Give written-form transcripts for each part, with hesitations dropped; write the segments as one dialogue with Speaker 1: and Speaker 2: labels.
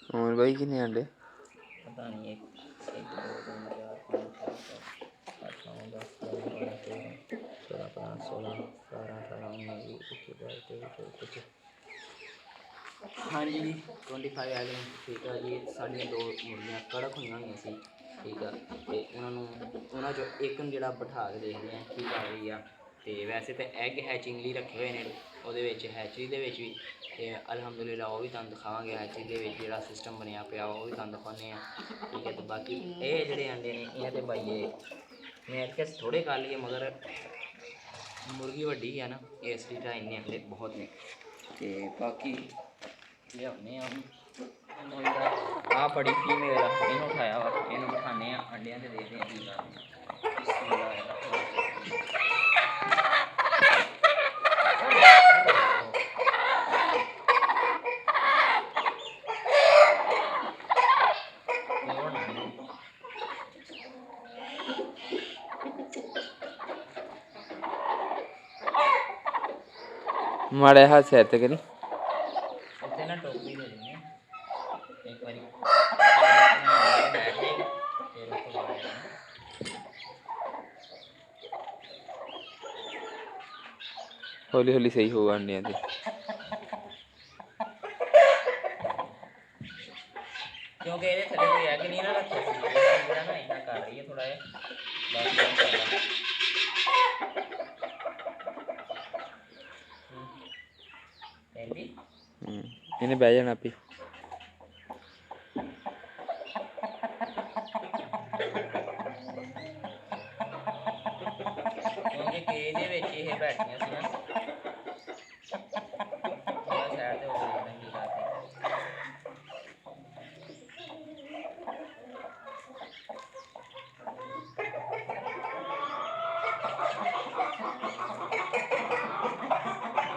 Speaker 1: और भाई कितने अंडे?
Speaker 2: पता नहीं, एक एक दो तीन चार पाँच छः सात आठ नौ 10 11 12 13 14 15 16 17 18 19 20 21 22 23 24 25। हाँ जी 25 ਆ ਗਏ। ਠੀਕ ਆ ਜੀ, ਸਾਡੀਆਂ 2 ਮੁਰਗੀਆਂ ਕੜਕ ਹੋਈਆਂ ਹੋਈਆਂ ਸੀ। ਠੀਕ ਆ, ਅਤੇ ਉਹਨਾਂ 'ਚੋਂ ਇੱਕ ਨੂੰ ਜਿਹੜਾ ਬਿਠਾ ਕੇ ਦੇਖਦੇ ਹਾਂ ਕੀ ਕਰ ਰਹੀ ਆ। ਅਤੇ ਵੈਸੇ ਤਾਂ ਐਗ ਹੈਚਿੰਗ ਲਈ ਰੱਖੇ ਹੋਏ ਨੇ ਉਹਦੇ ਵਿੱਚ, ਹੈਚਰੀ ਦੇ ਵਿੱਚ ਵੀ, ਅਤੇ ਅਲਹਮਦੁਲਿਲਾ ਉਹ ਵੀ ਤੁਹਾਨੂੰ ਦਿਖਾਵਾਂਗੇ। ਹੈਚਰੀ ਦੇ ਵਿੱਚ ਜਿਹੜਾ ਸਿਸਟਮ ਬਣਿਆ ਪਿਆ ਉਹ ਵੀ ਤੁਹਾਨੂੰ ਦਿਖਾਉਂਦੇ ਹਾਂ। ਠੀਕ ਹੈ, ਅਤੇ ਬਾਕੀ ਇਹ ਜਿਹੜੇ ਅੰਡੇ ਨੇ ਇਹਨਾਂ ਦੇ ਭਾਈਏ ਮੈਂ ਕਿਹਾ ਥੋੜ੍ਹੇ ਕਰ ਲਈਏ, ਮਗਰ ਮੁਰਗੀ ਵੱਡੀ ਹੈ ਨਾ, ਇਸ ਲਈ ਤਾਂ ਇੰਨੇ ਅੰਡੇ ਬਹੁਤ ਨੇ। ਅਤੇ ਬਾਕੀ ਲਿਆਉਂਦੇ ਹਾਂ ਆ ਬੜੀ ਫੀਮੇਲ ਆ, ਇਹਨੂੰ ਉਠਾਇਆ ਵਾ, ਇਹਨੂੰ ਬਿਠਾਉਂਦੇ ਹਾਂ ਅੰਡਿਆਂ 'ਤੇ, ਦੇਖਦੇ ਹਾਂ ਕੀ ਕਰਦੇ
Speaker 1: माड़े हाथ से आते करी
Speaker 2: ਇੱਥੇ ਨਾ ਟੋਪੀ ਦੇ ਦਿੰਦੇ ਇੱਕ ਵਾਰੀ ਫਿਰ ਉਸ ਤੋਂ ਬਾਅਦ
Speaker 1: हौली हौली सही होगा अंडिया से।
Speaker 2: क्योंकि ये थले कोई एग नहीं ना रखे थोड़ा ना इतना कर रही है थोड़ा
Speaker 1: इन्हें बह जाना आपी
Speaker 2: क्योंकि केज ਦੇ ਵਿੱਚ ਇਹ ਬੈਠੀਆਂ ਸੀ ਨਾ ਥੋੜਾ ਸਾਈਡ ਤੇ ਹੋ ਜਾਂਦਾ ਕੀ ਕਰਦੇ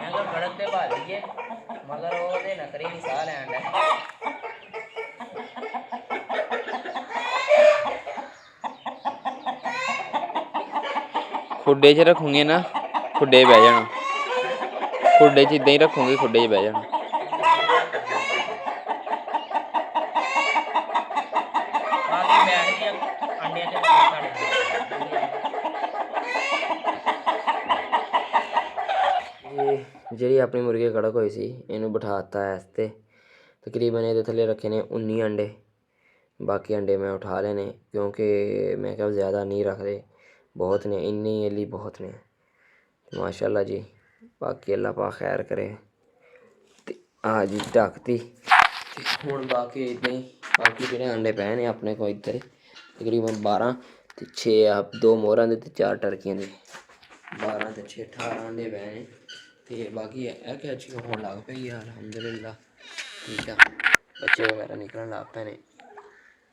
Speaker 2: मैं तो कड़क ਤੇ ਪਾ ਲਈਏ मगर ਉਹਦੇ ਨਖਰੇ ਨਹੀਂ ਸਾਹ ਲੈਣ ਦਾ।
Speaker 1: खुडे च रखूंगे ना, खुडे बह जाना, खुडे च इदा ही रखूंगी, खुडे च बह जाना।
Speaker 2: ਜਿਹੜੀ ਆਪਣੀ ਮੁਰਗੀ ਕੜਕ ਹੋਈ ਸੀ ਇਹਨੂੰ ਬਿਠਾ ਦਿੱਤਾ ਇਸ 'ਤੇ। ਤਕਰੀਬਨ ਇਹਦੇ ਥੱਲੇ ਰੱਖੇ ਨੇ 19 ਅੰਡੇ। ਬਾਕੀ ਅੰਡੇ ਮੈਂ ਉਠਾ ਲਏ ਨੇ ਕਿਉਂਕਿ ਮੈਂ ਕਿਹਾ ਜ਼ਿਆਦਾ ਨਹੀਂ ਰੱਖਦੇ, ਬਹੁਤ ਨੇ, ਇੰਨੇ ਲਈ ਬਹੁਤ ਨੇ ਮਾਸ਼ਾਅੱਲਾ ਜੀ। ਬਾਕੀ ਅੱਲਾ ਪਾਕ ਖੈਰ ਕਰੇ। ਅਤੇ ਆ ਜੀ ਢੱਕਤੀ ਅਤੇ ਹੁਣ ਬਾਕੀ ਇੱਦਾਂ ਹੀ ਬਾਕੀ ਜਿਹੜੇ ਅੰਡੇ ਪਏ ਨੇ ਆਪਣੇ ਕੋਲ ਇੱਧਰ ਤਕਰੀਬਨ 12 ਅਤੇ 6 ਆ, 2 ਮੋਹਰਾਂ ਦੇ ਅਤੇ 4 ਟਰਕੀਆਂ ਦੇ, 12 ਅਤੇ 6 18 ਅੰਡੇ ਪਏ ਨੇ। ਅਤੇ ਬਾਕੀ ਇਹ ਕੈਚਿੰਗ ਹੋਣ ਲੱਗ ਪਈ ਆ ਅਲਹਮਦੁਲਿਲਾ। ਠੀਕ ਆ, ਬੱਚੇ ਵਗੈਰਾ ਨਿਕਲਣ ਲੱਗ ਪਏ ਨੇ।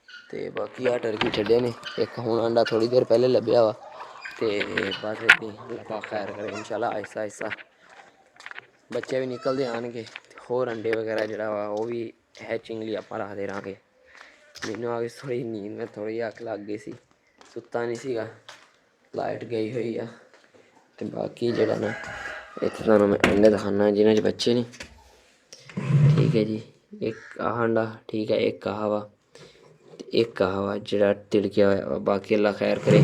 Speaker 2: ਅਤੇ ਬਾਕੀ ਆਹ ਟਰਕੀ ਛੱਡੇ ਨੇ, ਇੱਕ ਹੁਣ ਅੰਡਾ ਥੋੜ੍ਹੀ ਦੇਰ ਪਹਿਲੇ ਲੱਭਿਆ ਵਾ। ਅਤੇ ਬਸ ਇੱਦਾਂ ਅੱਲਾ ਪਾਕ ਖੈਰ ਕਰੇ ਇਨਸ਼ਾਅੱਲਾ। ਆਹਿਸਤਾ ਆਹਿਸਤਾ ਬੱਚੇ ਵੀ ਨਿਕਲਦੇ ਆਉਣਗੇ, ਹੋਰ ਅੰਡੇ ਵਗੈਰਾ ਜਿਹੜਾ ਵਾ ਉਹ ਵੀ ਹੈਚਿੰਗ ਲਈ ਆਪਾਂ ਰੱਖਦੇ ਰਹਾਂਗੇ। ਮੈਨੂੰ ਆ ਗਈ ਥੋੜ੍ਹੀ ਨੀਂਦ, ਮੈਂ ਥੋੜ੍ਹੀ ਅੱਖ ਲੱਗ ਗਈ ਸੀ, ਸੁੱਤਾ ਨਹੀਂ ਸੀਗਾ, ਲਾਈਟ ਗਈ ਹੋਈ ਆ। ਅਤੇ ਬਾਕੀ ਜਿਹੜਾ ਨਾ ਇੱਥੇ ਤੁਹਾਨੂੰ ਮੈਂ ਅੰਡੇ ਦਿਖਾਉਂਦਾ ਜਿਹਨਾਂ 'ਚ ਬੱਚੇ ਨੇ। ਠੀਕ ਹੈ ਜੀ, ਇੱਕ ਆਹ ਅੰਡਾ, ਠੀਕ ਹੈ, ਇੱਕ ਆਹ ਵਾ ਅਤੇ ਇੱਕ ਆਹ ਵਾ ਜਿਹੜਾ ਤਿੜਕਿਆ ਹੋਇਆ ਵਾ। ਬਾਕੀ ਅੱਲਾ ਖੈਰ ਕਰੇ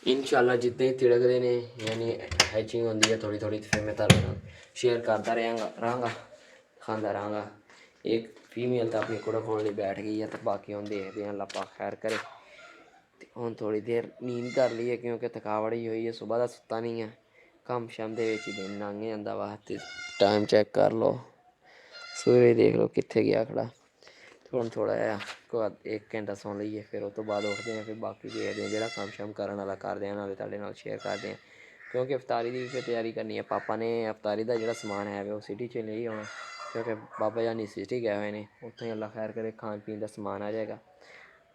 Speaker 2: ਇਨਸ਼ਾਅੱਲਾ। ਜਿੱਦਾਂ ਹੀ ਤਿੜਕਦੇ ਨੇ ਯਾਨੀ ਹੈਚਿੰਗ ਹੁੰਦੀ ਹੈ ਥੋੜ੍ਹੀ ਥੋੜ੍ਹੀ, ਫਿਰ ਮੈਂ ਤੁਹਾਡੇ ਨਾਲ ਸ਼ੇਅਰ ਕਰਦਾ ਰਹਾਂਗਾ, ਖਾਂਦਾ ਰਹਾਂਗਾ। ਇੱਕ ਫੀਮੇਲ ਤਾਂ ਆਪਣੀ ਕੁੜਾ ਖਾਣ ਲਈ ਬੈਠ ਗਈ ਹੈ, ਅਤੇ ਬਾਕੀ ਹੁਣ ਦੇਖਦੇ ਹਾਂ ਅੱਲਾ ਪਾਕ ਖੈਰ ਕਰੇ। ਅਤੇ ਹੁਣ ਥੋੜ੍ਹੀ ਦੇਰ ਨੀਂਦ ਕਰ ਲਈ ਹੈ ਕਿਉਂਕਿ ਥਕਾਵਟ ਹੀ ਹੋਈ ਹੈ, ਸੁਬਾਹ ਦਾ ਸੁੱਤਾ ਨਹੀਂ ਹੈ, ਕੰਮ ਸ਼ਮ ਦੇ ਵਿੱਚ ਹੀ ਦਿਨ ਲੰਘ ਜਾਂਦਾ ਵਾ। ਅਤੇ ਟਾਈਮ ਚੈੱਕ ਕਰ ਲਓ, ਸੂਰਜ ਦੇਖ ਲਓ ਕਿੱਥੇ ਗਿਆ ਖੜਾ। ਹੁਣ ਥੋੜ੍ਹਾ ਜਿਹਾ 1 ਘੰਟਾ ਸੌਂ ਲਈਏ, ਫਿਰ ਉਹ ਤੋਂ ਬਾਅਦ ਉੱਠਦੇ ਹਾਂ, ਫਿਰ ਬਾਕੀ ਦੇਖਦੇ ਹਾਂ ਜਿਹੜਾ ਕੰਮ ਸ਼ਮ ਕਰਨ ਵਾਲਾ ਕਰਦੇ ਹਾਂ, ਨਾਲੇ ਤੁਹਾਡੇ ਨਾਲ ਸ਼ੇਅਰ ਕਰਦੇ ਹਾਂ। ਕਿਉਂਕਿ ਇਫਤਾਰੀ ਦੀ ਵੀ ਫਿਰ ਤਿਆਰੀ ਕਰਨੀ ਹੈ। ਪਾਪਾ ਨੇ ਇਫਤਾਰੀ ਦਾ ਜਿਹੜਾ ਸਮਾਨ ਹੈ ਉਹ ਸਿਟੀ 'ਚ ਨਹੀਂ ਆਉਣਾ ਕਿਉਂਕਿ ਬਾਬਾ ਜਾਨੀ ਸਿਟੀ ਗਏ ਹੋਏ ਨੇ, ਉੱਥੋਂ ਹੀ ਅੱਲਾ ਖੈਰ ਕਰੇ ਖਾਣ ਪੀਣ ਦਾ ਸਮਾਨ ਆ ਜਾਏਗਾ।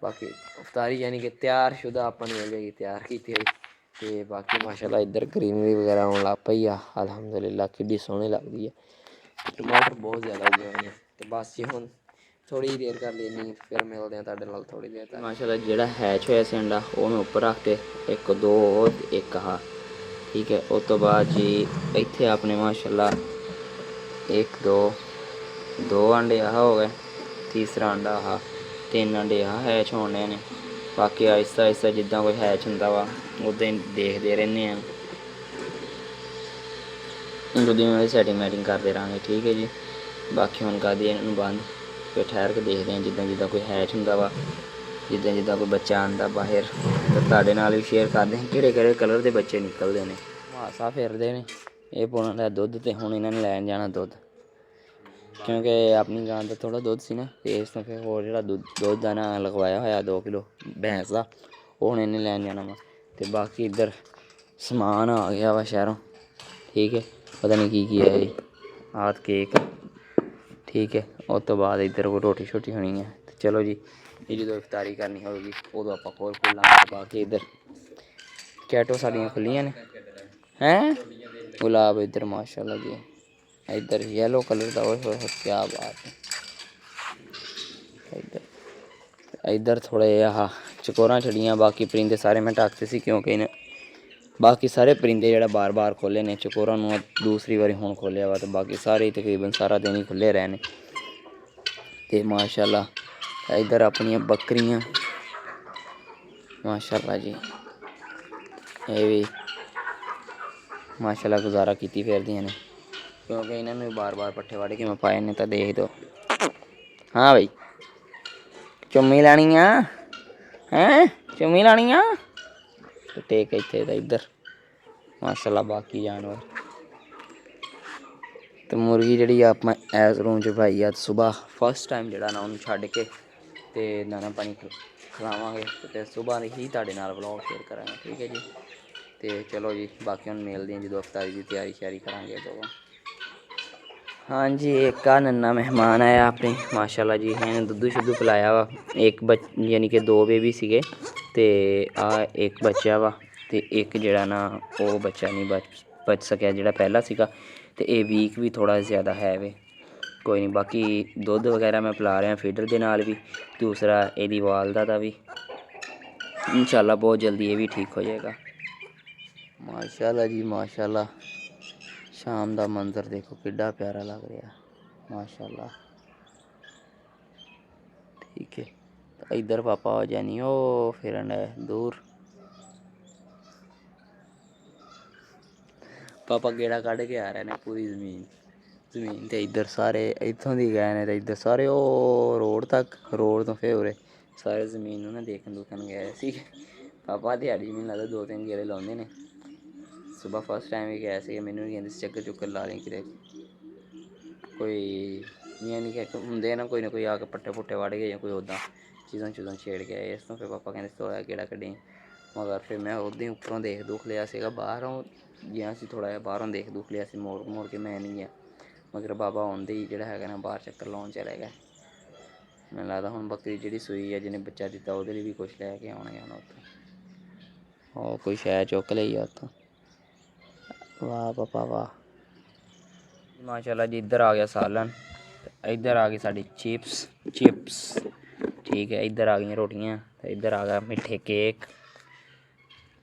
Speaker 2: ਬਾਕੀ ਇਫਤਾਰੀ ਯਾਨੀ ਕਿ ਤਿਆਰ ਸ਼ੁਦਾ ਆਪਾਂ ਨੂੰ ਮਿਲ ਜਾਏਗੀ, ਤਿਆਰ ਕੀਤੀ ਹੋਈ। ਅਤੇ ਬਾਕੀ ਮਾਸ਼ਾਅੱਲਾ ਇੱਧਰ ਗਰੀਨਰੀ ਵਗੈਰਾ ਆਉਣ ਲੱਗ ਪਈ ਆ ਅਲਹਮਦੁਲਿਲਾ, ਕਿੱਡੀ ਸੋਹਣੀ ਲੱਗਦੀ ਹੈ। ਟਮਾਟਰ ਬਹੁਤ ਜ਼ਿਆਦਾ ਉੱਗੇ ਹੋਏ ਨੇ। ਅਤੇ ਬਸ ਜੀ ਹੁਣ ਥੋੜ੍ਹੀ ਜਿਹੀ ਦੇਰ ਕਰ ਲੈਣੀ, ਫਿਰ ਮਿਲਦੇ ਹਾਂ ਤੁਹਾਡੇ ਨਾਲ ਥੋੜ੍ਹੀ ਦੇਰ ਤੱਕ। ਮਾਸ਼ਾਅੱਲਾ ਜਿਹੜਾ ਹੈਚ ਹੋਇਆ ਸੀ ਅੰਡਾ ਉਹ ਮੈਂ ਉੱਪਰ ਰੱਖ ਕੇ, 1 2 ਅਤੇ ਇੱਕ ਆਹ, ਠੀਕ ਹੈ। ਉਸ ਤੋਂ ਬਾਅਦ ਜੀ ਇੱਥੇ ਆਪਣੇ ਮਾਸ਼ਾਅੱਲਾ 1 2 2 अंडे आह हो गए, तीसरा अंडा आह, 3 अंडे आह हैच होने ने। बाकी आहिस्ता आहिस्ता जिद्दां कोई हैच हुंदा वा उद्दां ही देखदे रैह्ने आं, ਉਹਦੀ ਸੈਟਿੰਗ ਮੈਟਿੰਗ ਕਰਦੇ ਰਹਾਂਗੇ। ਠੀਕ ਹੈ ਜੀ, ਬਾਕੀ ਹੁਣ ਕਰ ਦਈਏ ਇਹਨਾਂ ਨੂੰ ਬੰਦ, ਫਿਰ ਠਹਿਰ ਕੇ ਦੇਖਦੇ ਹਾਂ ਜਿੱਦਾਂ ਜਿੱਦਾਂ ਕੋਈ ਹੈਚ ਹੁੰਦਾ ਵਾ, ਜਿੱਦਾਂ ਜਿੱਦਾਂ ਕੋਈ ਬੱਚਾ ਆਉਂਦਾ ਬਾਹਰ, ਤਾਂ ਤੁਹਾਡੇ ਨਾਲ ਵੀ ਸ਼ੇਅਰ ਕਰਦੇ ਹਾਂ ਕਿਹੜੇ ਕਿਹੜੇ ਕਲਰ ਦੇ ਬੱਚੇ ਨਿਕਲਦੇ ਨੇ। ਮਾਸਾ ਫਿਰਦੇ ਨੇ, ਇਹ ਪਾਉਣਾ ਦਾ ਦੁੱਧ, ਅਤੇ ਹੁਣ ਇਹਨਾਂ ਨੇ ਲੈਣ ਜਾਣਾ ਦੁੱਧ, ਕਿਉਂਕਿ ਆਪਣੀ ਗਾਂ ਦਾ ਥੋੜ੍ਹਾ ਦੁੱਧ ਸੀ ਨਾ, ਅਤੇ ਇਸ ਤੋਂ ਫਿਰ ਹੋਰ ਜਿਹੜਾ ਦੁੱਧ ਦਾ ਨਾ ਲਗਵਾਇਆ ਹੋਇਆ 2 ਕਿਲੋ ਭੈਂਸ ਦਾ, ਉਹ ਹੁਣ ਇਹਨੇ ਲੈਣ ਜਾਣਾ ਵਾ। ਅਤੇ ਬਾਕੀ ਇੱਧਰ ਸਮਾਨ ਆ ਗਿਆ ਵਾ ਸ਼ਹਿਰੋਂ। ਠੀਕ ਹੈ, ਪਤਾ ਨਹੀਂ ਕੀ ਹੈ ਜੀ, ਆਹ ਕੇਕ। ਠੀਕ ਹੈ, ਉਸ ਤੋਂ ਬਾਅਦ ਇੱਧਰ ਕੋਈ ਰੋਟੀ ਸ਼ੋਟੀ ਹੋਣੀ ਹੈ। ਅਤੇ ਚਲੋ ਜੀ, ਇਹ ਜਦੋਂ ਇਫਤਾਰੀ ਕਰਨੀ ਹੋਵੇਗੀ ਉਦੋਂ ਆਪਾਂ ਹੋਰ ਖੋਲਾਂਗੇ। ਬਾਕੀ ਇੱਧਰ ਕੈਟੋ ਸਾਡੀਆਂ ਖੁੱਲ੍ਹੀਆਂ ਨੇ ਹੈਂ, ਗੁਲਾਬ ਇੱਧਰ ਮਾਸ਼ਾਅੱਲਾ ਜੀ, ਇੱਧਰ ਯੈਲੋ ਕਲਰ ਦਾ, ਓਏ ਹੋਏ ਕਿਆ ਬਾਤ ਹੈ। ਇੱਧਰ ਥੋੜ੍ਹੇ ਆਹ ਚਕੋਰਾਂ ਛੱਡੀਆਂ, ਬਾਕੀ ਪਰਿੰਦੇ ਸਾਰੇ ਮੈਂ ਢੱਕਤੇ ਸੀ, ਕਿਉਂਕਿ ਬਾਕੀ ਸਾਰੇ ਪਰਿੰਦੇ ਜਿਹੜਾ ਬਾਰ ਖੋਲ੍ਹੇ ਨੇ, ਚਕੋਰਾਂ ਨੂੰ ਦੂਸਰੀ ਵਾਰੀ ਹੁਣ ਖੋਲ੍ਹਿਆ ਵਾ, ਅਤੇ ਬਾਕੀ ਸਾਰੇ ਤਕਰੀਬਨ ਸਾਰਾ ਦਿਨ ਹੀ ਖੁੱਲ੍ਹੇ ਰਹੇ ਨੇ। ਅਤੇ ਮਾਸ਼ਾਅੱਲਾ ਇੱਧਰ ਆਪਣੀਆਂ ਬੱਕਰੀਆਂ ਮਾਸ਼ਾਅੱਲਾ ਜੀ, ਇਹ ਵੀ ਮਾਸ਼ਾਅੱਲਾ ਗੁਜ਼ਾਰਾ ਕੀਤੀ ਫਿਰਦੀਆਂ ਨੇ, ਕਿਉਂਕਿ ਇਹਨਾਂ ਨੂੰ ਬਾਰ ਪੱਠੇ ਵੱਢ ਕੇ ਮੈਂ ਪਾਏ ਨੇ। ਤਾਂ ਦੇਖ ਦਿਓ। ਹਾਂ ਬਈ, ਚੁੰਮੀ ਲੈਣੀ ਆ ਹੈਂ, ਚੁੰਮੀ ਲੈਣੀ ਆ, ਟੇਕ ਇੱਥੇ ਤਾਂ ਇੱਧਰ ਮਾਸ਼ਾਅੱਲਾ ਬਾਕੀ ਜਾਨਵਰ। ਅਤੇ ਮੁਰਗੀ ਜਿਹੜੀ ਆਪਾਂ ਇਸ ਰੂਮ 'ਚ ਪਾਈ ਆ, ਸੁਬਾਹ ਫਸਟ ਟਾਈਮ ਜਿਹੜਾ ਨਾ ਉਹਨੂੰ ਛੱਡ ਕੇ ਅਤੇ ਦਾਣਾ ਪਾਣੀ ਖਿਲਾਵਾਂਗੇ, ਅਤੇ ਸੁਬਾਹ ਹੀ ਤੁਹਾਡੇ ਨਾਲ ਵਲੋਗ ਸ਼ੇਅਰ ਕਰਾਂਗੇ। ਠੀਕ ਹੈ ਜੀ, ਅਤੇ ਚਲੋ ਜੀ, ਬਾਕੀ ਹੁਣ ਮਿਲਦੇ ਹਾਂ ਜਦੋਂ ਇਫਤਾਰੀ ਦੀ ਤਿਆਰੀ ਸ਼ਿਆਰੀ ਕਰਾਂਗੇ ਉਦੋਂ। ਹਾਂਜੀ, ਇੱਕ ਆ ਨੰਨਾ ਮਹਿਮਾਨ ਆਇਆ ਆਪਣੇ ਮਾਸ਼ਾਅੱਲਾ ਜੀ, ਇਹਨੇ ਦੁੱਧ ਸ਼ੁੱਧ ਪਿਲਾਇਆ ਵਾ। ਇੱਕ ਯਾਨੀ ਕਿ 2 ਬੇਬੀ ਸੀਗੇ, ਅਤੇ ਆਹ ਇੱਕ ਬੱਚਾ ਵਾ, ਅਤੇ ਇੱਕ ਜਿਹੜਾ ਨਾ ਉਹ ਬੱਚਾ ਨਹੀਂ ਬਚ ਸਕਿਆ ਜਿਹੜਾ ਪਹਿਲਾਂ ਸੀਗਾ, ਅਤੇ ਇਹ ਵੀਕ ਵੀ ਥੋੜ੍ਹਾ ਜ਼ਿਆਦਾ ਹੈ ਵੇ। ਕੋਈ ਨਹੀਂ, ਬਾਕੀ ਦੁੱਧ ਵਗੈਰਾ ਮੈਂ ਪਿਲਾ ਰਿਹਾ ਫੀਡਰ ਦੇ ਨਾਲ ਵੀ, ਦੂਸਰਾ ਇਹਦੀ ਵਾਲਦਾ ਦਾ ਵੀ, ਇਨਸ਼ਾਅੱਲਾ ਬਹੁਤ ਜਲਦੀ ਇਹ ਵੀ ਠੀਕ ਹੋ ਜਾਏਗਾ। ਮਾਸ਼ਾਅੱਲਾ ਜੀ ਮਾਸ਼ਾਅੱਲਾ, ਸ਼ਾਮ ਦਾ ਮੰਜ਼ਰ ਦੇਖੋ ਕਿੱਡਾ ਪਿਆਰਾ ਲੱਗ ਰਿਹਾ ਮਾਸ਼ਾਅੱਲਾ। ਠੀਕ ਹੈ, ਇੱਧਰ ਪਾਪਾ ਹੋ ਜਾਨੀ ਉਹ ਫਿਰਨ ਹੈ ਦੂਰ, ਪਾਪਾ ਗੇੜਾ ਕੱਢ ਕੇ ਆ ਰਹੇ ਨੇ ਪੂਰੀ ਜ਼ਮੀਨ। ਅਤੇ ਇੱਧਰ ਸਾਰੇ ਇੱਥੋਂ ਦੀ ਗਏ ਨੇ, ਅਤੇ ਇੱਧਰ ਸਾਰੇ ਉਹ ਰੋਡ ਤੱਕ, ਰੋਡ ਤੋਂ ਫਿਰ ਉਰੇ ਸਾਰੇ ਜ਼ਮੀਨ ਨੂੰ ਨਾ ਦੇਖਣ ਦੁਖਣ ਗਏ ਸੀ। ਪਾਪਾ ਦਿਹਾੜੀ ਮੈਨੂੰ ਲੱਗਦਾ 2-3 ਗੇੜੇ ਲਾਉਂਦੇ ਨੇ। ਸੁਬਾਹ ਫਸਟ ਟਾਈਮ ਵੀ ਗਏ ਸੀਗੇ, ਮੈਨੂੰ ਵੀ ਕਹਿੰਦੇ ਸੀ ਚੱਕਰ ਚੁੱਕਰ ਲਾ ਲਈ ਕਿਤੇ, ਕੋਈ ਯਾਨੀ ਕਿ ਹੁੰਦੇ ਨਾ ਕੋਈ ਆ ਕੇ ਪੱਠੇ ਪੁੱਠੇ ਵੱਢ ਗਏ, ਜਾਂ ਕੋਈ ਉੱਦਾਂ ਚੀਜ਼ਾਂ ਚੂਜ਼ਾਂ ਛੇੜ ਕੇ ਆਏ। ਇਸ ਤੋਂ ਫਿਰ ਪਾਪਾ ਕਹਿੰਦੇ ਥੋੜ੍ਹਾ ਗੇੜਾ ਕੱਢੀ, ਮਗਰ ਫਿਰ ਮੈਂ ਉੱਦਾਂ ਹੀ ਉੱਪਰੋਂ ਦੇਖ ਦੁਖ ਲਿਆ ਸੀਗਾ, ਬਾਹਰੋਂ ਗਿਆ ਸੀ ਥੋੜ੍ਹਾ ਜਿਹਾ, ਬਾਹਰੋਂ ਦੇਖ ਦੁਖ ਲਿਆ ਸੀ, ਮੋੜ ਕੇ ਮੈਂ ਨਹੀਂ ਗਿਆ। ਮਗਰ ਬਾਬਾ ਆਉਂਦੇ ਹੀ ਜਿਹੜਾ ਹੈਗਾ ਨਾ ਬਾਹਰ ਚੱਕਰ ਲਾਉਣ ਚਲਾ ਗਿਆ। ਮੈਨੂੰ ਲੱਗਦਾ ਹੁਣ ਬੱਕਰੀ ਜਿਹੜੀ ਸੂਈ ਹੈ, ਜਿਹਨੇ ਬੱਚਾ ਦਿੱਤਾ, ਉਹਦੇ ਲਈ ਵੀ ਕੁਛ ਲੈ ਕੇ ਆਉਣਗੇ ਹੁਣ ਉੱਥੋਂ। ਉਹ ਕੋਈ ਸ਼ੈ ਚੁੱਕ ਲਈ ਆ ਉੱਥੋਂ। ਵਾਹ ਪਾਪਾ ਵਾਹ, ਮਾਸ਼ਾਅੱਲਾ ਜੀ। ਇੱਧਰ ਆ ਗਿਆ ਸਾਲਨ, ਇੱਧਰ ਆ ਗਈ ਸਾਡੀ ਚਿਪਸ। ਠੀਕ ਹੈ, ਇੱਧਰ ਆ ਗਈਆਂ ਰੋਟੀਆਂ, ਅਤੇ ਇੱਧਰ ਆ ਗਿਆ ਮਿੱਠੇ ਕੇਕ,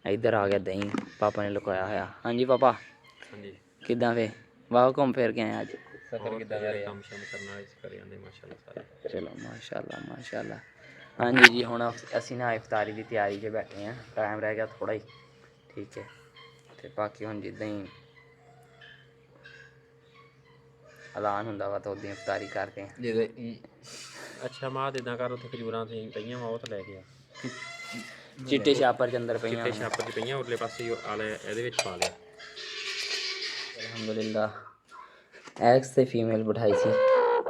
Speaker 2: ਇੱਧਰ ਆ ਗਿਆ ਦਹੀਂ ਪਾਪਾ ਨੇ ਲੁਕਾਇਆ ਹੋਇਆ। ਹਾਂਜੀ ਪਾਪਾ, ਹਾਂਜੀ ਕਿੱਦਾਂ ਫੇ ਵਾਹ ਘੁੰਮ ਫਿਰ ਕੇ ਆਏ ਅੱਜ? ਸਫ਼ਰ ਕਿੱਦਾਂ ਦਾ ਰਿਹਾ? ਕੰਮ ਸ਼ਮ ਕਰਨ ਵਾਲੇ ਕਰੇ ਜਾਂਦੇ ਮਾਸ਼ਾਅੱਲਾ ਸਾਰੇ। ਚਲੋ ਮਾਸ਼ਾਅੱਲਾ। ਹਾਂਜੀ ਜੀ, ਹੁਣ ਅਸੀਂ ਨਾ ਇਫਤਾਰੀ ਦੀ ਤਿਆਰੀ 'ਚ ਬੈਠੇ ਹਾਂ, ਟਾਈਮ ਰਹਿ ਗਿਆ ਥੋੜ੍ਹਾ ਹੀ। ਠੀਕ ਹੈ, ਅਤੇ ਬਾਕੀ ਹੁਣ ਜਿੱਦਾਂ ਹੀ ਐਲਾਨ ਹੁੰਦਾ ਵਾ ਤਾਂ ਉੱਦਾਂ ਇਫਤਾਰੀ ਕਰਦੇ ਹਾਂ। ਜਿਹਦੇ
Speaker 3: ਅੱਛਾ ਮਾਂ ਇੱਦਾਂ ਕਰ, ਉੱਥੇ ਖਜੂਰਾਂ ਤੇ ਪਈਆਂ ਵਾ, ਉਹ ਤਾਂ ਲੈ ਕੇ ਆ।
Speaker 2: ਚਿੱਟੇ ਛਾਪਰ 'ਚ ਅੰਦਰ ਪਈਆਂ,
Speaker 3: ਚਿੱਟੇ ਛਾਪਰ 'ਚ ਪਈਆਂ, ਉਰਲੇ ਪਾਸੇ ਆਲੇ ਇਹਦੇ ਵਿੱਚ ਪਾ ਲਿਆ।
Speaker 2: ਅਲਹਮਦੁਲਿਲਾ, ਐਕਸ ਤੇ ਫੀਮੇਲ ਬਿਠਾਈ ਸੀ,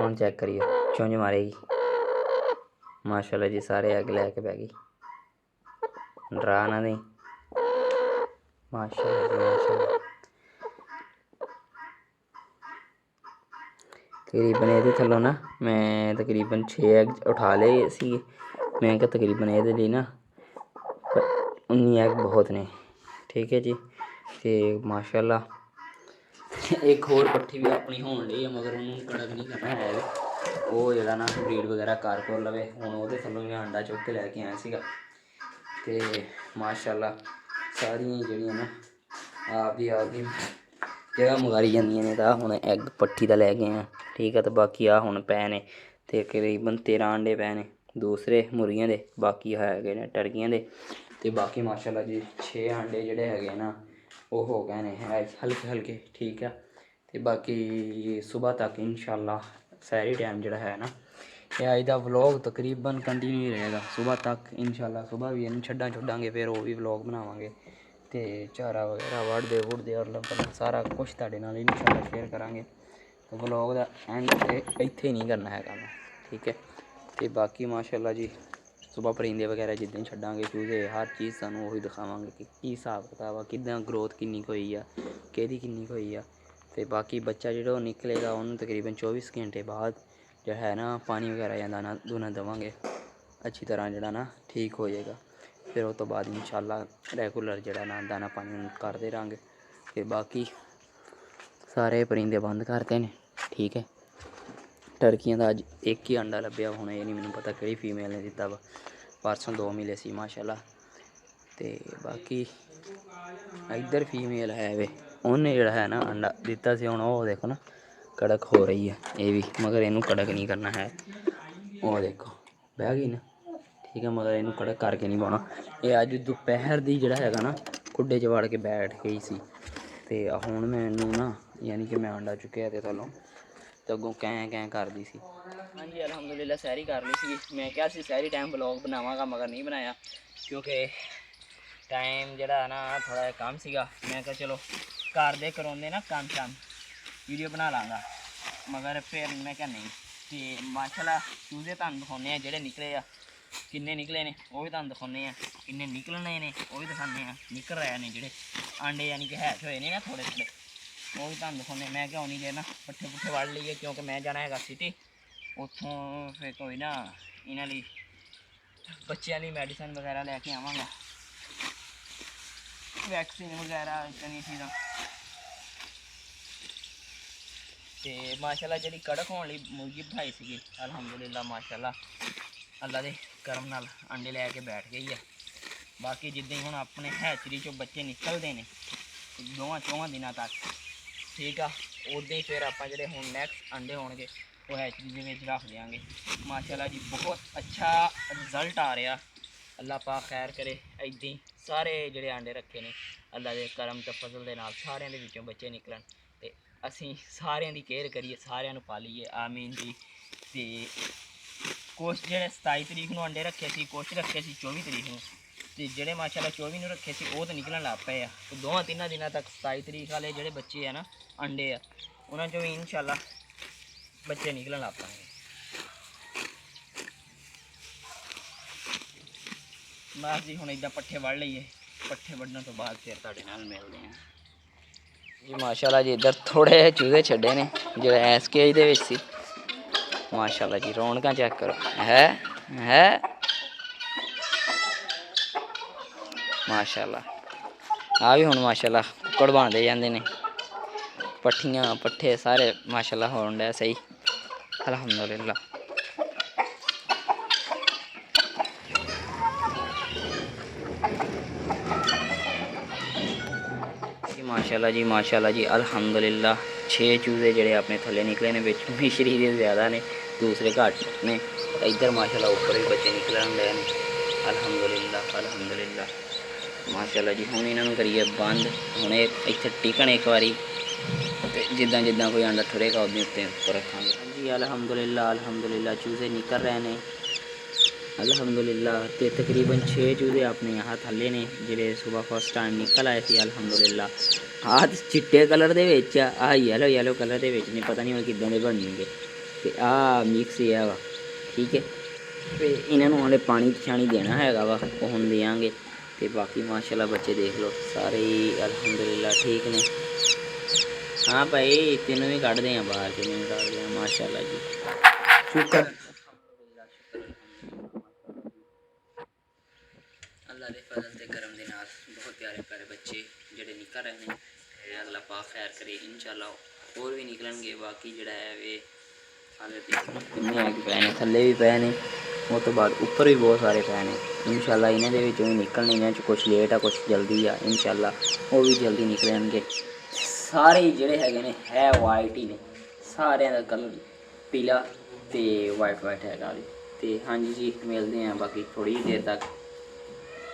Speaker 2: ਹੁਣ ਚੈੱਕ ਕਰੀਏ ਚੁੰਝ ਮਾਰੇਗੀ। ਮਾਸ਼ਾਅੱਲਾ ਜੀ, ਸਾਰੇ ਐਗ ਲੈ ਕੇ ਬਹਿ ਗਈ, ਡਰਾ ਨਾ ਨਹੀਂ। ਮਾਸ਼ਾਅੱਲਾ ਜੀ ਮਾਸ਼ਾਅੱਲਾ। ਤਕਰੀਬਨ ਇਹਦੇ ਥੱਲੋਂ ਨਾ ਮੈਂ ਤਕਰੀਬਨ 6 ਐਗ ਉਠਾ ਲਏ ਸੀ। ਮੈਂ ਕਿਹਾ ਤਕਰੀਬਨ ਇਹਦੇ ਲਈ ਨਾ 19 ਐਗ ਬਹੁਤ ਨੇ। ਠੀਕ ਹੈ ਜੀ, ਅਤੇ ਮਾਸ਼ਾਅੱਲਾ ਇੱਕ ਹੋਰ ਪੱਠੀ ਵੀ ਆਪਣੀ ਹੋਣ ਲਈ ਆ, ਮਗਰ ਉਹਨੂੰ ਕੜਕ ਨਹੀਂ ਕਰਨਾ ਹੈ, ਉਹ ਜਿਹੜਾ ਨਾ ਬਰੀਡ ਵਗੈਰਾ ਕਰ ਲਵੇ। ਹੁਣ ਉਹਦੇ ਥੱਲੋਂ ਮੈਂ ਅੰਡਾ ਚੁੱਕ ਕੇ ਲੈ ਕੇ ਆਇਆ ਸੀਗਾ, ਅਤੇ ਮਾਸ਼ਾਅੱਲਾ ਸਾਰੀਆਂ ਜਿਹੜੀਆਂ ਨਾ ਆਪਦੀ ਜਗ੍ਹਾ ਮੁਗਾਰੀ ਜਾਂਦੀਆਂ ਨੇ। ਤਾਂ ਹੁਣ ਐਗ ਪੱਠੀ ਦਾ ਲੈ ਗਏ ਆ, ਠੀਕ ਆ। ਤੇ ਬਾਕੀ ਆ ਹੁਣ ਪਏ ਨੇ, ਤੇ ਤਕਰੀਬਨ 13 ਅੰਡੇ ਪਏ ਨੇ ਦੂਸਰੇ ਮੁਰਗੀਆਂ ਦੇ, ਬਾਕੀ ਹੈਗੇ ਨੇ ਟਰਕੀਆਂ ਦੇ। ਤੇ ਬਾਕੀ ਮਾਸ਼ਾਅੱਲਾ ਜੀ 6 ਅੰਡੇ ਜਿਹੜੇ ਹੈਗੇ ਨਾ ਉਹ ਹੋ ਗਏ ਨੇ ਹਲਕੇ ਹਲਕੇ, ਠੀਕ ਆ। ਤੇ ਬਾਕੀ ਸੁਬਾਹ ਤੱਕ ਇਨਸ਼ਾਅੱਲਾ ਸਹਿਰੀ ਟਾਈਮ ਜਿਹੜਾ ਹੈ ਨਾ, ਇਹ ਅੱਜ ਦਾ ਵਲੋਗ ਤਕਰੀਬਨ ਕੰਟੀਨਿਊ ਰਹੇਗਾ ਸੁਬਾਹ ਤੱਕ ਇਨਸ਼ਾਅੱਲਾ। ਸੁਬਾਹ ਵੀ ਇਹਨੂੰ ਛੱਡਾਂਗੇ, ਫਿਰ ਉਹ ਵੀ ਵਲੋਗ ਬਣਾਵਾਂਗੇ, ਤੇ ਚਾਰਾ ਵਗੈਰਾ ਵੱਢਦੇ ਔਰ ਸਾਰਾ ਕੁਛ ਤੁਹਾਡੇ ਨਾਲ ਇਨਸ਼ਾਅੱਲਾ ਸ਼ੇਅਰ ਕਰਾਂਗੇ। ਤੇ ਵਲੋਗ ਦਾ ਐਂਡ ਇੱਥੇ ਨਹੀਂ ਕਰਨਾ ਹੈਗਾ ਮੈਂ, ਠੀਕ ਹੈ। ਤੇ ਬਾਕੀ ਮਾਸ਼ਾਅੱਲਾ ਜੀ ਸੁਬਾਹ ਪਰਿੰਦੇ ਵਗੈਰਾ ਜਿੱਦਾਂ ਹੀ ਛੱਡਾਂਗੇ, ਚੂਜ਼ੇ ਹਰ ਚੀਜ਼ ਸਾਨੂੰ ਉਹੀ ਦਿਖਾਵਾਂਗੇ ਕਿ ਕੀ ਹਿਸਾਬ ਕਿਤਾਬ ਆ, ਕਿੱਦਾਂ ਗਰੋਥ ਕਿੰਨੀ ਕੁ ਹੋਈ ਆ, ਕਿਹਦੀ ਕਿੰਨੀ ਕੁ ਹੋਈ ਆ। ਤੇ ਬਾਕੀ ਬੱਚਾ ਜਿਹੜਾ ਉਹ ਨਿਕਲੇਗਾ ਉਹਨੂੰ ਤਕਰੀਬਨ 24 ਘੰਟੇ ਬਾਅਦ ਜਿਹੜਾ ਹੈ ਨਾ ਪਾਣੀ ਵਗੈਰਾ ਜਾਂ ਦਾਣਾ ਦੂਣਾ ਦੇਵਾਂਗੇ, ਅੱਛੀ ਤਰ੍ਹਾਂ ਜਿਹੜਾ ਨਾ ਠੀਕ ਹੋ ਜਾਏਗਾ। ਫਿਰ ਉਸ ਤੋਂ ਬਾਅਦ ਇਨਸ਼ਾਅੱਲਾ ਰੈਗੂਲਰ ਜਿਹੜਾ ਨਾ ਦਾਣਾ ਪਾਣੀ ਕਰਦੇ ਰਹਾਂਗੇ। ਤੇ ਬਾਕੀ ਸਾਰੇ ਪਰਿੰਦੇ ਬੰਦ ਕਰਤੇ ਨੇ, ਠੀਕ ਹੈ। ਟਰਕੀਆਂ ਦਾ ਅੱਜ ਇੱਕ ਹੀ ਅੰਡਾ ਲੱਭਿਆ, ਹੁਣ ਇਹ ਨਹੀਂ ਮੈਨੂੰ ਪਤਾ ਕਿਹੜੀ ਫੀਮੇਲ ਨੇ ਦਿੱਤਾ ਵਾ, ਪਰਸੋਂ 2 ਮਿਲੇ ਸੀ ਮਾਸ਼ਾਅੱਲਾ। ਤੇ ਬਾਕੀ ਇੱਧਰ ਫੀਮੇਲ ਹੈ ਵੇ, ਉਹਨੇ ਜਿਹੜਾ ਹੈ ਨਾ ਅੰਡਾ ਦਿੱਤਾ ਸੀ, ਹੁਣ ਉਹ ਦੇਖੋ ਨਾ ਕੜਕ ਹੋ ਰਹੀ ਹੈ ਇਹ ਵੀ, ਮਗਰ ਇਹਨੂੰ ਕੜਕ ਨਹੀਂ ਕਰਨਾ ਹੈ। ਉਹ ਦੇਖੋ ਬਹਿ ਗਈ ਨਾ, ਠੀਕ ਹੈ, ਮਗਰ ਇਹਨੂੰ ਕੜਕ ਕਰਕੇ ਨਹੀਂ ਪਾਉਣਾ। ਇਹ ਅੱਜ ਦੁਪਹਿਰ ਦੀ ਜਿਹੜਾ ਹੈਗਾ ਨਾ ਖੁੱਡੇ 'ਚ ਵੜ ਕੇ ਬੈਠ ਗਈ ਸੀ। ਤੇ ਹੁਣ ਮੈਨੂੰ ਨਾ ਯਾਨੀ ਕਿ ਮੈਂ ਅੰਡਾ ਚੁੱਕਿਆ ਤੇ ਥੱਲੋਂ ਤੇ ਅੱਗੋਂ ਕੈਂ ਕਰਦੀ ਸੀ। ਹਾਂਜੀ ਅਲਹਮਦੁਲਿਲਾ ਸੈਰੀ ਕਰ ਲਈ ਸੀ। ਮੈਂ ਕਿਹਾ ਸੀ ਸੈਰੀ ਟਾਈਮ ਵਲੋਗ ਬਣਾਵਾਂਗਾ, ਮਗਰ ਨਹੀਂ ਬਣਾਇਆ ਕਿਉਂਕਿ ਟਾਈਮ ਜਿਹੜਾ ਨਾ ਥੋੜ੍ਹਾ ਜਿਹਾ ਕੰਮ ਸੀਗਾ। ਮੈਂ ਕਿਹਾ ਚਲੋ ਘਰ ਦੇ ਕਰਾਉਂਦੇ ਨਾ ਕੰਮ ਵੀਡੀਓ ਬਣਾ ਲਾਂਗਾ, ਮਗਰ ਫਿਰ ਮੈਂ ਕਿਹਾ ਨਹੀਂ। ਤੇ ਮਾਸ਼ਾਅੱਲਾ ਚੂਜ਼ੇ ਤੁਹਾਨੂੰ ਦਿਖਾਉਂਦੇ ਆ ਜਿਹੜੇ ਨਿਕਲੇ ਆ, ਕਿੰਨੇ ਨਿਕਲੇ ਨੇ ਉਹ ਵੀ ਤੁਹਾਨੂੰ ਦਿਖਾਉਂਦੇ ਆ, ਕਿੰਨੇ ਨਿਕਲਣੇ ਨੇ ਉਹ ਵੀ ਦਿਖਾਉਂਦੇ ਆ, ਨਿਕਲ ਰਹੇ ਨੇ ਜਿਹੜੇ ਆਂਡੇ ਯਾਨੀ ਕਿ ਹੈਚ ਹੋਏ ਨੇ ਨਾ ਥੋੜ੍ਹੇ ਥੋੜ੍ਹੇ, ਉਹ ਵੀ ਤੁਹਾਨੂੰ ਦਿਖਾਉਂਦੇ। ਮੈਂ ਕਿਹਾ ਨਹੀਂ ਜੇ ਨਾ ਪੱਠੇ ਪੁੱਠੇ ਵੱਢ ਲਈਏ ਕਿਉਂਕਿ ਮੈਂ ਜਾਣਾ ਹੈਗਾ ਸਿਟੀ, ਉੱਥੋਂ ਫਿਰ ਕੋਈ ਨਾ ਇਹਨਾਂ ਲਈ ਬੱਚਿਆਂ ਲਈ ਮੈਡੀਸਨ ਵਗੈਰਾ ਲੈ ਕੇ ਆਵਾਂਗਾ, ਵੈਕਸੀਨ ਵਗੈਰਾ ਇਤਨੀ ਚੀਜ਼ਾਂ। ਤੇ ਮਾਸ਼ਾਅੱਲਾ ਜਿਹੜੀ ਕੜਕ ਹੋਣ ਲਈ ਮੁਰਗੀ ਬਿਠਾਈ ਸੀਗੀ ਅਲਹਮਦੁਲਿਲਾ ਮਾਸ਼ਾਅੱਲਾ ਅੱਲਾ ਦੇ ਕਰਮ ਨਾਲ ਅੰਡੇ ਲੈ ਕੇ ਬੈਠ ਗਈ ਆ। ਬਾਕੀ ਜਿੱਦਾਂ ਹੀ ਹੁਣ ਆਪਣੇ ਹੈਚਰੀ 'ਚੋਂ ਬੱਚੇ ਨਿਕਲਦੇ ਨੇ 2-4 ਦਿਨਾਂ ਤੱਕ, ਠੀਕ ਆ, ਉੱਦਾਂ ਹੀ ਫਿਰ ਆਪਾਂ ਜਿਹੜੇ ਹੁਣ ਨੈਕਸਟ ਅੰਡੇ ਹੋਣਗੇ ਉਹ ਹੈਚਰੀ ਦੇ ਵਿੱਚ ਰੱਖ ਦਿਆਂਗੇ। ਮਾਸ਼ਾਅੱਲਾ ਜੀ ਬਹੁਤ ਅੱਛਾ ਰਿਜ਼ਲਟ ਆ ਰਿਹਾ, ਅੱਲਾ ਪਾਕ ਖੈਰ ਕਰੇ। ਇੱਦਾਂ ਹੀ ਸਾਰੇ ਜਿਹੜੇ ਆਂਡੇ ਰੱਖੇ ਨੇ ਅੱਲਾ ਦੇ ਕਰਮ ਤੇ ਫਜ਼ਲ ਦੇ ਨਾਲ ਸਾਰਿਆਂ ਦੇ ਵਿੱਚੋਂ ਬੱਚੇ ਨਿਕਲਣ, ਤੇ ਅਸੀਂ ਸਾਰਿਆਂ ਦੀ ਕੇਅਰ ਕਰੀਏ, ਸਾਰਿਆਂ ਨੂੰ ਪਾਲੀਏ, ਆਮੀਨ ਜੀ। ਤੇ ਕੁਛ ਜਿਹੜੇ 27 ਤਰੀਕ ਨੂੰ ਅੰਡੇ ਰੱਖੇ ਸੀ, ਕੁਛ ਰੱਖੇ ਸੀ 24 ਤਰੀਕ ਨੂੰ, ਤੇ ਜਿਹੜੇ ਮਾਸ਼ਾਅੱਲਾ 24 ਨੂੰ ਰੱਖੇ ਸੀ ਉਹ ਤਾਂ ਨਿਕਲਣ ਲੱਗ ਪਏ ਆ। ਤੇ 2-3 ਦਿਨਾਂ ਤੱਕ 27 ਤਰੀਕ ਵਾਲੇ ਜਿਹੜੇ ਬੱਚੇ ਆ ਨਾ ਅੰਡੇ ਆ, ਉਹਨਾਂ 'ਚੋਂ ਵੀ ਇਨਸ਼ਾਅੱਲਾ ਬੱਚੇ ਨਿਕਲਣ ਲੱਗ ਪੈਣਗੇ। ਬਸ ਜੀ ਹੁਣ ਇੱਦਾਂ ਪੱਠੇ ਵੱਢ ਲਈਏ, ਪੱਠੇ ਵੱਢਣ ਤੋਂ ਬਾਅਦ ਫਿਰ ਤੁਹਾਡੇ ਨਾਲ ਮਿਲਦੇ ਹਾਂ ਜੀ। ਮਾਸ਼ਾਅੱਲਾ ਜੀ ਇੱਧਰ ਥੋੜ੍ਹੇ ਜਿਹੇ ਚੂਹੇ ਛੱਡੇ ਨੇ ਜਿਹੜੇ ਐਸ ਕੇਜ ਦੇ ਵਿੱਚ ਸੀ। ਮਾਸ਼ਾਅੱਲਾ ਜੀ ਰੌਣਕਾਂ ਚੈੱਕ ਕਰੋ, ਹੈ ਮਾਸ਼ਾਅੱਲਾ। ਆ ਵੀ ਹੁਣ ਮਾਸ਼ਾਅੱਲਾ ਕੁੱਕੜ ਬਣਦੇ ਜਾਂਦੇ ਨੇ, ਪੱਠੀਆਂ ਪੱਠੇ ਸਾਰੇ ਮਾਸ਼ਾਅੱਲਾ ਹੋਣ ਡਿਆ ਸਹੀ ਅਲਹਮਦੁਲਿਲਾ। ਮਾਸ਼ਾਅੱਲਾ ਜੀ ਅਲਹਮਦੁਲਿਲਾ 6 ਚੂਜ਼ੇ ਜਿਹੜੇ ਆਪਣੇ ਥੱਲੇ ਨਿਕਲੇ ਨੇ, ਵਿੱਚ ਮਿਸ਼ਰੀ ਦੇ ਜ਼ਿਆਦਾ ਨੇ, ਦੂਸਰੇ ਘੱਟ ਨੇ। ਇੱਧਰ ਮਾਸ਼ਾਅੱਲਾ ਉੱਪਰ ਵੀ ਬੱਚੇ ਨਿਕਲਣ ਡਏ ਨੇ ਅਲਹਮਦੁਲਿਲਾ ਮਾਸ਼ਾਅੱਲਾ ਜੀ। ਹੁਣ ਇਹਨਾਂ ਨੂੰ ਕਰੀਏ ਬੰਦ, ਹੁਣ ਇਹ ਇੱਥੇ ਟਿਕਣ ਇੱਕ ਵਾਰੀ, ਤੇ ਜਿੱਦਾਂ ਜਿੱਦਾਂ ਕੋਈ ਅੰਡਾ ਠੁਰੇਗਾ ਉਹਦੇ ਉੱਤੇ ਰੱਖਾਂਗੇ। ਹਾਂਜੀ ਅਲਹਮਦੁਲਿਲਾ ਚੂਜ਼ੇ ਨਿਕਲ ਰਹੇ ਨੇ ਅਲਹਮਦੁਲਿਲਾ। ਤੇ ਤਕਰੀਬਨ 6 ਚੂਜ਼ੇ ਆਪਣੇ ਆਹ ਥੱਲੇ ਨੇ ਜਿਹੜੇ ਸੁਬਾਹ ਫਸਟ ਟਾਈਮ ਨਿਕਲ ਆਏ ਸੀ ਅਲਹਮਦੁਲਿਲਾ। ਆਹ ਚਿੱਟੇ ਕਲਰ ਦੇ ਵਿੱਚ ਆ, ਆਹ ਯੈਲੋ ਕਲਰ ਦੇ ਵਿੱਚ ਨੇ, ਪਤਾ ਨਹੀਂ ਹੁਣ ਕਿੱਦਾਂ ਦੇ ਬਣਨਗੇ। ਤੇ ਆਹ ਮਿਕਸ ਹੀ ਆ ਵਾ, ਠੀਕ ਹੈ। ਤੇ ਇਹਨਾਂ ਨੂੰ ਹਾਲੇ ਪਾਣੀ ਛਾਣੀ ਦੇਣਾ ਹੈਗਾ ਵਾ, ਉਹ ਹੁਣ ਦੇਵਾਂਗੇ। ਤੇ ਬਾਕੀ ਮਾਸ਼ਾਅੱਲਾ ਬੱਚੇ ਦੇਖ ਲਓ ਸਾਰੇ ਹੀ ਅਲਹਮਦੁਲਿਲਾ ਠੀਕ ਨੇ। ਹਾਂ ਭਾਈ ਤੈਨੂੰ ਵੀ ਕੱਢਦੇ ਹਾਂ ਬਾਹਰ, ਤੈਨੂੰ ਵੀ ਕੱਢਦੇ ਹਾਂ ਮਾਸ਼ਾਅੱਲਾ ਜੀ। ਸ਼ੁਕਰ ਅੱਲਾ ਦੇ ਫਜ਼ਲ ਤੇ ਕਰਮ ਦੇ ਨਾਲ ਬਹੁਤ ਪਿਆਰੇ ਪਿਆਰੇ ਬੱਚੇ ਜਿਹੜੇ ਨਿਕਲ ਰਹੇ ਨੇ, ਤੇ ਅੱਲਾ ਪਾਕ ਖੈਰ ਕਰੇ ਇਨਸ਼ਾਅੱਲਾ ਹੋਰ ਵੀ ਨਿਕਲਣਗੇ। ਬਾਕੀ ਜਿਹੜਾ ਹੈ ਵੇ ਹਾਲੇ ਕਿੰਨੇ ਐਗ ਪਏ ਨੇ, ਥੱਲੇ ਵੀ ਪਏ ਨੇ, ਉਹ ਤੋਂ ਬਾਅਦ ਉੱਪਰ ਵੀ ਬਹੁਤ ਸਾਰੇ ਪਏ ਨੇ। ਇਨਸ਼ਾਅੱਲਾ ਇਹਨਾਂ ਦੇ ਵਿੱਚੋਂ ਵੀ ਨਿਕਲਣੇ, ਇਹਨਾਂ 'ਚ ਕੁਛ ਲੇਟ ਆ ਕੁਛ ਜਲਦੀ ਆ, ਇਨਸ਼ਾਅੱਲਾ ਉਹ ਵੀ ਜਲਦੀ ਨਿਕਲਣਗੇ। ਸਾਰੇ ਹੀ ਜਿਹੜੇ ਹੈਗੇ ਨੇ ਹੈ ਵਾਈਟ ਹੀ ਨੇ, ਸਾਰਿਆਂ ਦਾ ਕਲਰ ਪੀਲਾ ਤੇ ਵਾਈਟ ਹੈਗਾ ਜੀ। ਤੇ ਹਾਂਜੀ ਜੀ ਮਿਲਦੇ ਹਾਂ ਬਾਕੀ ਥੋੜ੍ਹੀ ਜਿਹੀ ਦੇਰ ਤੱਕ।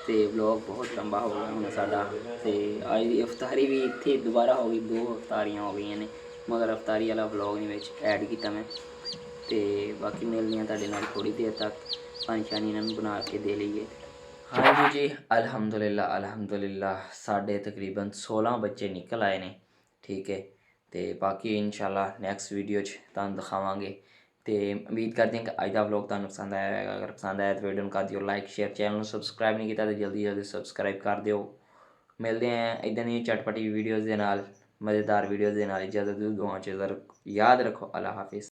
Speaker 2: ਤੇ ਵਲੌਗ ਬਹੁਤ ਲੰਬਾ ਹੋ ਗਿਆ ਹੁਣ ਸਾਡਾ। ਤੇ ਅੱਜ ਦੀ ਇਫਤਾਰੀ ਵੀ ਇੱਥੇ ਦੁਬਾਰਾ ਹੋ ਗਈ, 2 ਇਫਤਾਰੀਆਂ ਹੋ ਗਈਆਂ ਨੇ, ਮਗਰ ਇਫਤਾਰੀ ਵਾਲਾ ਵਲੌਗ ਨਹੀਂ ਵਿੱਚ ਐਡ ਕੀਤਾ ਮੈਂ। ਤੇ ਬਾਕੀ ਮਿਲਦੇ ਹਾਂ ਤੁਹਾਡੇ ਨਾਲ ਥੋੜ੍ਹੀ ਦੇਰ ਤੱਕ, ਪਾਣੀ ਸ਼ਾਨੀ ਇਹਨਾਂ ਨੂੰ ਬਣਾ ਕੇ ਦੇ ਲਈਏ। ਹਾਂਜੀ ਜੀ ਅਲਹਮਦੁਲਿਲਾ ਸਾਡੇ ਤਕਰੀਬਨ 16 ਬੱਚੇ ਨਿਕਲ ਆਏ ਨੇ, ਠੀਕ ਹੈ। ਤੇ ਬਾਕੀ ਇਨਸ਼ਾਅੱਲਾ ਨੈਕਸਟ ਵੀਡੀਓ 'ਚ ਤੁਹਾਨੂੰ ਦਿਖਾਵਾਂਗੇ। ਤੇ ਉਮੀਦ ਕਰਦੇ ਹਾਂ ਕਿ ਅੱਜ ਦਾ ਵਲੌਗ ਤੁਹਾਨੂੰ ਪਸੰਦ ਆਇਆ ਹੋਵੇਗਾ। ਅਗਰ ਪਸੰਦ ਆਇਆ ਤਾਂ ਵੀਡੀਓ ਨੂੰ ਕਰ ਦਿਓ ਲਾਈਕ ਸ਼ੇਅਰ, ਚੈਨਲ ਨੂੰ ਸਬਸਕ੍ਰਾਈਬ ਨਹੀਂ ਕੀਤਾ ਤਾਂ ਜਲਦੀ ਸਬਸਕ੍ਰਾਈਬ ਕਰ ਦਿਓ। ਮਿਲਦੇ ਹਾਂ ਇੱਦਾਂ ਦੀਆਂ ਚਟਪਟੀ ਵੀਡੀਓਜ਼ ਦੇ ਨਾਲ, ਮਜ਼ੇਦਾਰ ਵੀਡੀਓਜ਼ ਦੇ ਨਾਲ। ਇਜਾਜ਼ਤ ਦਿਓ, ਦੁਆਵਾਂ 'ਚ ਯਾਦ ਰੱਖੋ। ਅੱਲਾ ਹਾਫਿਜ਼।